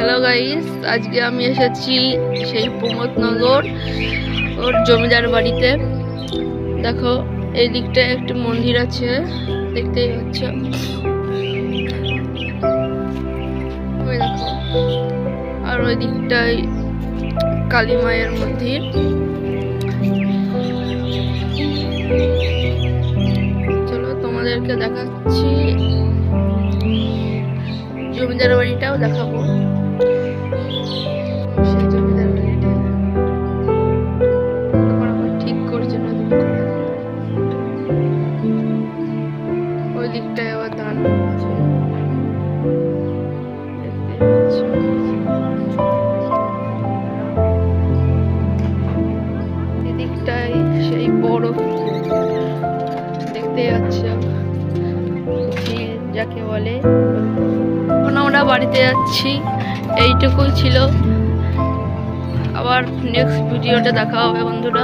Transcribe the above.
Hello guys, আজকে আমি এসেছি সেই প্রমোদনগর ওর জমিদার বাড়িতে। দেখো এই দিকটায় একটি মন্দির আছে, দেখতেই পাচ্ছ। ওই দেখো, আর ওই দিকটায় কালী মায়ের মন্দির। চলো তোমাদেরকে দেখাচ্ছি, জমিদার বাড়িটাও দেখাবো। সেই জমিদার বাড়িটা আমার ঠিক করছে নতুন করে। ওই দিকটায় আবার ধান হচ্ছে, দেখতে পাচ্ছ। এদিকটায় সেই বড় দেখতে পাচ্ছ, যাকে বলে। এখন আমরা বাড়িতে যাচ্ছি, এইটুকুই ছিল। আবার নেক্সট ভিডিওতে দেখা হবে বন্ধুরা।